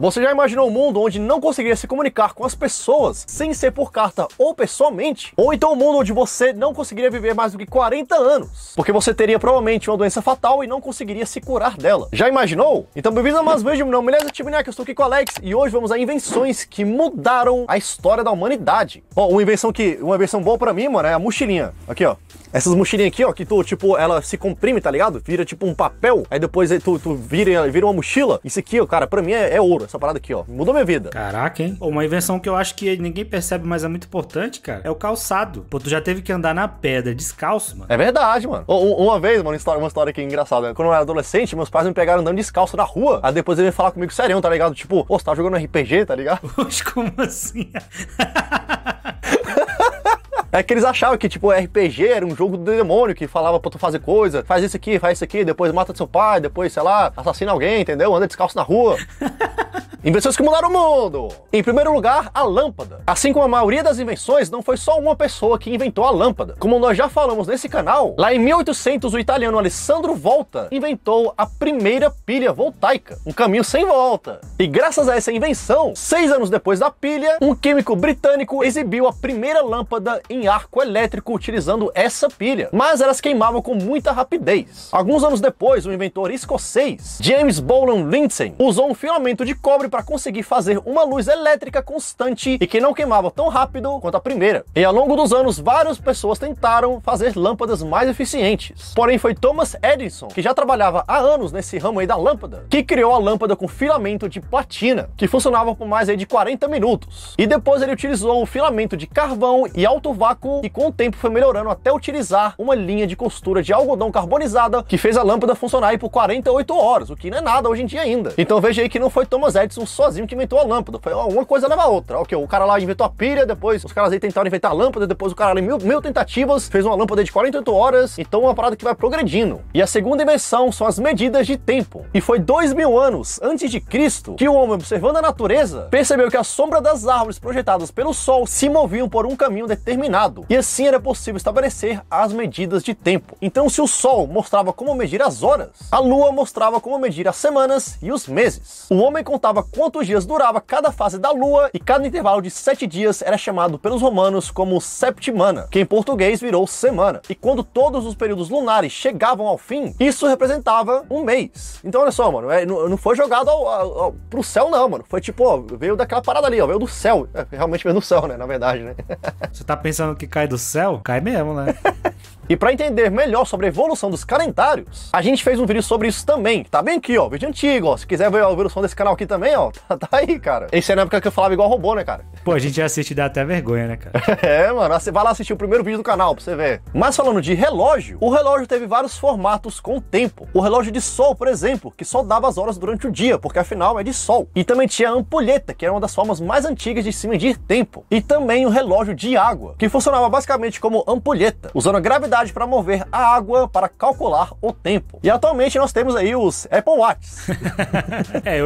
Você já imaginou um mundo onde não conseguiria se comunicar com as pessoas sem ser por carta ou pessoalmente? Ou então um mundo onde você não conseguiria viver mais do que 40 anos, porque você teria provavelmente uma doença fatal e não conseguiria se curar dela. Já imaginou? Então bem-vindos a mais um vídeo, meu nome é Tibinac, eu estou aqui com o Alex e hoje vamos a invenções que mudaram a história da humanidade. Ó, uma invenção boa pra mim, mano, é a mochilinha. Aqui, ó. Essas mochilinhas aqui, ó, que tu, tipo, ela se comprime, tá ligado? Vira tipo um papel, aí depois tu vira uma mochila. Isso aqui, ó, cara, pra mim é ouro, essa parada aqui, ó. Mudou minha vida. Caraca, hein? Uma invenção que eu acho que ninguém percebe, mas é muito importante, cara, é o calçado. Pô, tu já teve que andar na pedra descalço, mano. É verdade, mano. Uma vez, mano, uma história aqui engraçada. Quando eu era adolescente, meus pais me pegaram andando descalço na rua. Aí depois eles iam falar comigo serião, tá ligado? Tipo, pô, você tá jogando RPG, tá ligado? Poxa, como assim? É que eles achavam que, tipo, RPG era um jogo do demônio, que falava pra tu fazer coisa, faz isso aqui, depois mata seu pai, depois, sei lá, assassina alguém, entendeu? Anda descalço na rua. Invenções que mudaram o mundo! Em primeiro lugar, a lâmpada. Assim como a maioria das invenções, não foi só uma pessoa que inventou a lâmpada. Como nós já falamos nesse canal, lá em 1800 o italiano Alessandro Volta inventou a primeira pilha voltaica, um caminho sem volta. E graças a essa invenção, 6 anos depois da pilha, um químico britânico exibiu a primeira lâmpada em arco elétrico utilizando essa pilha, mas elas queimavam com muita rapidez. Alguns anos depois, o inventor escocês James Boland Lindsay usou um filamento de cobre para conseguir fazer uma luz elétrica constante e que não queimava tão rápido quanto a primeira. E ao longo dos anos, várias pessoas tentaram fazer lâmpadas mais eficientes. Porém, foi Thomas Edison, que já trabalhava há anos nesse ramo aí da lâmpada, que criou a lâmpada com filamento de platina, que funcionava por mais aí de 40 minutos. E depois ele utilizou o filamento de carvão e alto vácuo, e com o tempo foi melhorando até utilizar uma linha de costura de algodão carbonizada, que fez a lâmpada funcionar aí por 48 horas, o que não é nada hoje em dia ainda. Então veja aí que não foi Thomas Edison sozinho que inventou a lâmpada, foi uma coisa leva a outra. Ok, o cara lá inventou a pilha, depois os caras aí tentaram inventar a lâmpada, depois o cara ali mil tentativas, fez uma lâmpada de 48 horas, então é uma parada que vai progredindo. E a segunda invenção são as medidas de tempo. E foi 2000 anos antes de Cristo que o homem, observando a natureza, percebeu que a sombra das árvores projetadas pelo sol se moviam por um caminho determinado, e assim era possível estabelecer as medidas de tempo. Então, se o sol mostrava como medir as horas, a lua mostrava como medir as semanas e os meses. O homem contava quantos dias durava cada fase da lua, e cada intervalo de 7 dias era chamado pelos romanos como septimana, que em português virou semana. E quando todos os períodos lunares chegavam ao fim, isso representava um mês. Então olha só, mano, não foi jogado pro céu não, mano. Foi tipo, ó, veio daquela parada ali, ó, veio do céu. Realmente veio do céu, né, na verdade, né. Você tá pensando que cai do céu? Cai mesmo, né? E para entender melhor sobre a evolução dos calendários, a gente fez um vídeo sobre isso também. Tá bem aqui, ó, vídeo antigo, ó. Se quiser ver a evolução desse canal aqui também, ó, tá aí, cara. Esse é na época que eu falava igual robô, né, cara? Pô, a gente assiste e dá até vergonha, né, cara? É, mano, você vai lá assistir o primeiro vídeo do canal pra você ver. Mas falando de relógio, o relógio teve vários formatos com o tempo. O relógio de sol, por exemplo, que só dava as horas durante o dia, porque afinal é de sol. E também tinha a ampulheta, que era uma das formas mais antigas de se medir tempo. E também o relógio de água, que funcionava basicamente como ampulheta, usando a gravidade para mover a água para calcular o tempo. E atualmente nós temos aí os Apple Watches.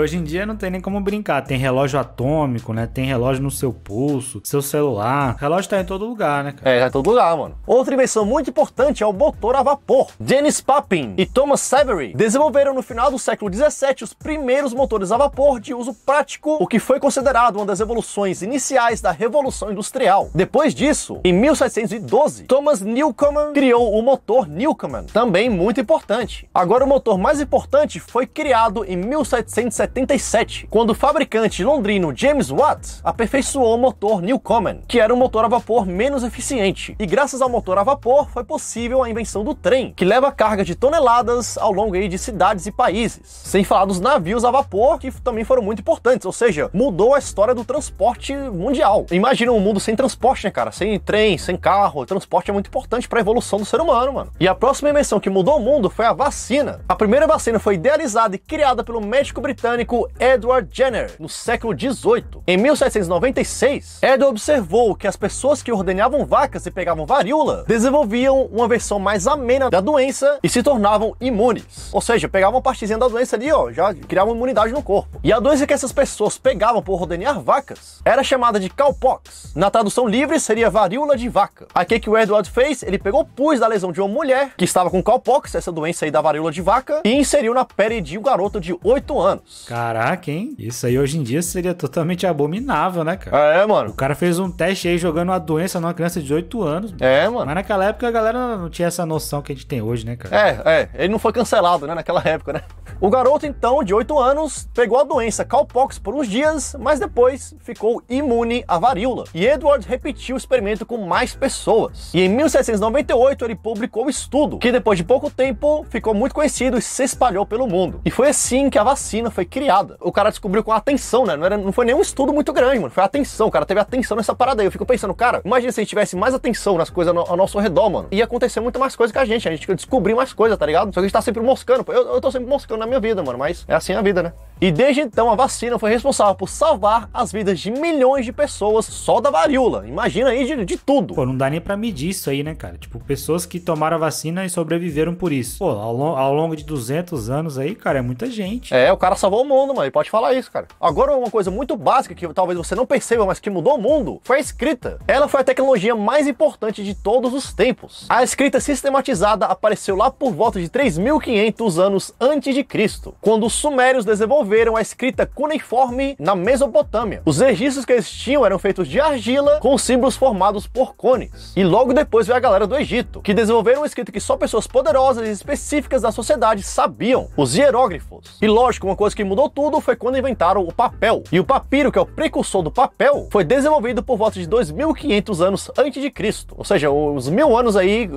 Hoje em dia não tem nem como brincar. Tem relógio atômico, né? Tem relógio no seu pulso, seu celular. O relógio tá em todo lugar, né, cara? É, tá em todo lugar, mano. Outra invenção muito importante é o motor a vapor. Dennis Papin e Thomas Savery desenvolveram no final do século 17 os primeiros motores a vapor de uso prático, o que foi considerado uma das evoluções iniciais da Revolução Industrial. Depois disso, em 1712, Thomas Newcomen criou o motor Newcomen, também muito importante. Agora, o motor mais importante foi criado em 1777, quando o fabricante londrino James Watt aperfeiçoou o motor Newcomen, que era um motor a vapor menos eficiente. E graças ao motor a vapor foi possível a invenção do trem, que leva carga de toneladas ao longo aí de cidades e países. Sem falar dos navios a vapor, que também foram muito importantes, ou seja, mudou a história do transporte mundial. Imagina um mundo sem transporte, né, cara? Sem trem, sem carro. O transporte é muito importante para a evolução do ser humano, mano. E a próxima invenção que mudou o mundo foi a vacina. A primeira vacina foi idealizada e criada pelo médico britânico Edward Jenner no século 18. Em 1796, Edward observou que as pessoas que ordenhavam vacas e pegavam varíola desenvolviam uma versão mais amena da doença e se tornavam imunes. Ou seja, pegavam uma partezinha da doença ali, ó, já criavam imunidade no corpo. E a doença que essas pessoas pegavam por ordenhar vacas era chamada de cowpox. Na tradução livre seria varíola varíola de vaca. Aí o que o Edward fez? Ele pegou o pus da lesão de uma mulher que estava com cowpox, essa doença aí da varíola de vaca, e inseriu na pele de um garoto de 8 anos. Caraca, hein? Isso aí hoje em dia seria totalmente abominável, né, cara? É, mano. O cara fez um teste aí jogando uma doença numa criança de 8 anos. É, mano. Mas naquela época a galera não tinha essa noção que a gente tem hoje, né, cara? Ele não foi cancelado, né, naquela época, né? O garoto, então, de 8 anos, pegou a doença cowpox por uns dias, mas depois ficou imune à varíola. E Edward repetiu o experimento com mais pessoas. E em 1798 ele publicou o estudo, que depois de pouco tempo ficou muito conhecido e se espalhou pelo mundo. E foi assim que a vacina foi criada. O cara descobriu com atenção, né? Não foi nenhum estudo muito grande, mano. Foi atenção. O cara teve atenção nessa parada aí. Eu fico pensando, cara, imagina se a gente tivesse mais atenção nas coisas ao nosso redor, mano. Ia acontecer muito mais coisa que a gente ia descobrir mais coisa, tá ligado? Só que a gente tá sempre moscando, pô. Eu tô sempre moscando na minha vida, mano, mas é assim a vida, né? E desde então a vacina foi responsável por salvar as vidas de milhões de pessoas só da varíola. Imagina aí de tudo. Pô, não dá nem pra medir isso aí, né, cara? Tipo, pessoas que tomaram a vacina e sobreviveram por isso. Pô, ao longo de 200 anos aí, cara, é muita gente. É, o cara salvou o mundo, mano. Ele pode falar isso, cara. Agora, uma coisa muito básica que talvez você não perceba, mas que mudou o mundo, foi a escrita. Ela foi a tecnologia mais importante de todos os tempos. A escrita sistematizada apareceu lá por volta de 3.500 anos antes de Cristo, quando os sumérios desenvolveram a escrita cuneiforme na Mesopotâmia. Os registros que eles tinham eram feitos de argila com símbolos formados por cones. E logo depois veio a galera do Egito, que desenvolveram uma escrita que só pessoas poderosas e específicas da sociedade sabiam, os hieróglifos. E lógico, uma coisa que mudou tudo foi quando inventaram o papel. E o papiro, que é o precursor do papel, foi desenvolvido por volta de 2.500 anos antes de Cristo. Ou seja, os 1000 anos aí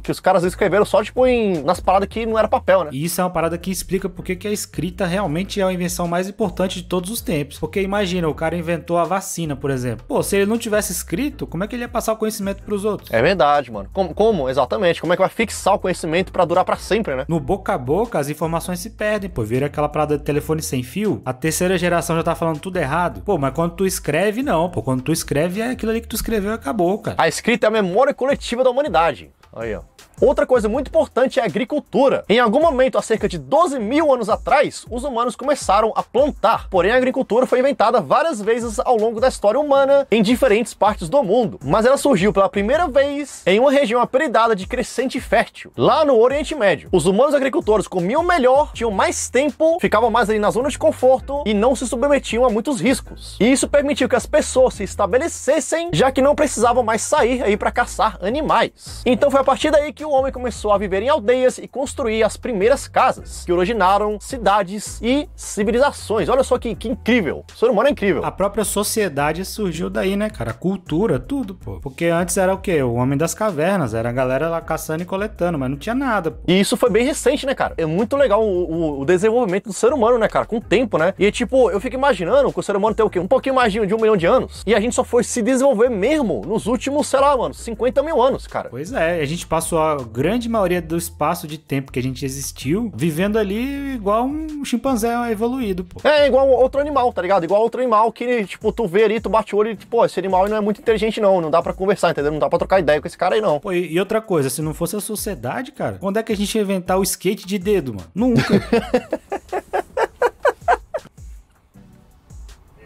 que os caras escreveram só tipo nas paradas que não era papel, né? E isso é uma parada que explica porque que a escrita realmente é a invenção mais importante de todos os tempos. Porque imagina, o cara inventou a vacina, por exemplo. Pô, se ele não tivesse escrito, como é que ele ia passar o conhecimento pros outros? É verdade, mano. Como? Exatamente. Como é que vai fixar o conhecimento pra durar pra sempre, né? No boca a boca, as informações se perdem, pô. Vira aquela parada de telefone sem fio, a terceira geração já tá falando tudo errado. Pô, mas quando tu escreve, não, pô. Quando tu escreve, é aquilo ali que tu escreveu e acabou, cara. A escrita é a memória coletiva da humanidade. Aí, ó. Outra coisa muito importante é a agricultura. Em algum momento, há cerca de 12.000 anos atrás, os humanos começaram a plantar. Porém, a agricultura foi inventada várias vezes ao longo da história humana em diferentes partes do mundo. Mas ela surgiu pela primeira vez em uma região apelidada de Crescente Fértil, lá no Oriente Médio. Os humanos agricultores comiam melhor, tinham mais tempo, ficavam mais ali na zona de conforto e não se submetiam a muitos riscos. E isso permitiu que as pessoas se estabelecessem, já que não precisavam mais sair aí para caçar animais. Então foi a partir daí que o homem começou a viver em aldeias e construir as primeiras casas, que originaram cidades e civilizações. Olha só que incrível. O ser humano é incrível. A própria sociedade surgiu daí, né, cara? A cultura, tudo, pô. Porque antes era o quê? O homem das cavernas. Era a galera lá caçando e coletando, mas não tinha nada, pô. E isso foi bem recente, né, cara? É muito legal o desenvolvimento do ser humano, né, cara? Com o tempo, né? E, tipo, eu fico imaginando que o ser humano tem o quê? Um pouquinho mais de 1 milhão de anos. E a gente só foi se desenvolver mesmo nos últimos, sei lá, mano, 50.000 anos, cara. Pois é. A gente passou a grande maioria do espaço de tempo que a gente existiu vivendo ali igual um chimpanzé evoluído, pô. É, igual outro animal, tá ligado? Igual outro animal que, tipo, tu vê ali, tu bate o olho e, tipo, pô, esse animal não é muito inteligente não dá pra conversar, entendeu? Não dá pra trocar ideia com esse cara aí, não. Pô, e outra coisa, se não fosse a sociedade, cara, quando é que a gente ia inventar o skate de dedo, mano? Nunca.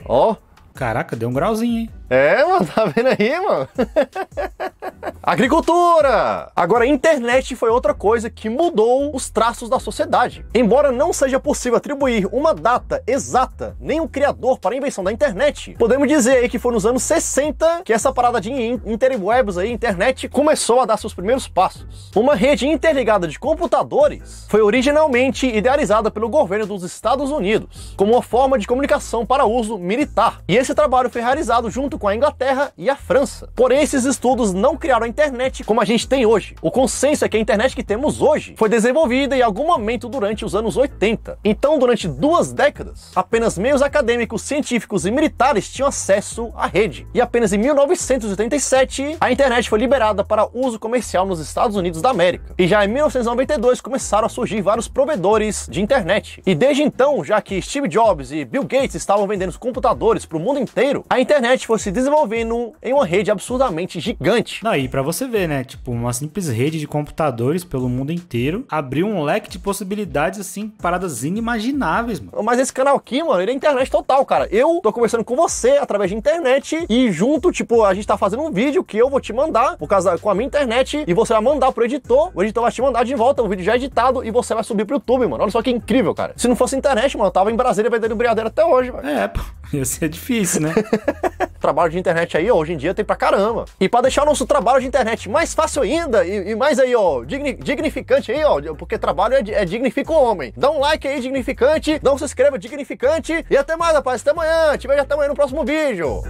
Ó. Caraca, deu um grauzinho, hein? É, mano, tá vendo aí, mano? Agricultura! Agora, a internet foi outra coisa que mudou os traços da sociedade. Embora não seja possível atribuir uma data exata, nem um criador para a invenção da internet, podemos dizer aí que foi nos anos 60 que essa parada de interwebs aí, internet, começou a dar seus primeiros passos. Uma rede interligada de computadores foi originalmente idealizada pelo governo dos Estados Unidos como uma forma de comunicação para uso militar. E esse trabalho foi realizado junto com a Inglaterra e a França. Porém, esses estudos não criaram a internet como a gente tem hoje. O consenso é que a internet que temos hoje foi desenvolvida em algum momento durante os anos 80. Então, durante 2 décadas, apenas meios acadêmicos, científicos e militares tinham acesso à rede. E apenas em 1987, a internet foi liberada para uso comercial nos Estados Unidos da América. E já em 1992 começaram a surgir vários provedores de internet. E desde então, já que Steve Jobs e Bill Gates estavam vendendo os computadores para o mundo inteiro, a internet foi se desenvolvendo em uma rede absurdamente gigante. Não, Aí, pra você ver, né? Tipo, uma simples rede de computadores pelo mundo inteiro abriu um leque de possibilidades, assim, paradas inimagináveis, mano. Mas esse canal aqui, mano, ele é internet total, cara. Eu tô conversando com você através de internet e junto, tipo, a gente tá fazendo um vídeo que eu vou te mandar com a minha internet e você vai mandar pro editor, o editor vai te mandar de volta, o vídeo já editado e você vai subir pro YouTube, mano. Olha só que incrível, cara. Se não fosse internet, mano, eu tava em Brasília vendendo brigadeiro até hoje, velho. É, pô, ia ser difícil, né? Trabalho de internet aí, ó, hoje em dia tem pra caramba. E pra deixar o nosso trabalho de internet mais fácil ainda e mais aí, ó, dignificante aí, ó, porque trabalho dignifica o homem. Dá um like aí, dignificante, não se inscreva, dignificante, e até mais, rapaz, até amanhã, te vejo até amanhã no próximo vídeo.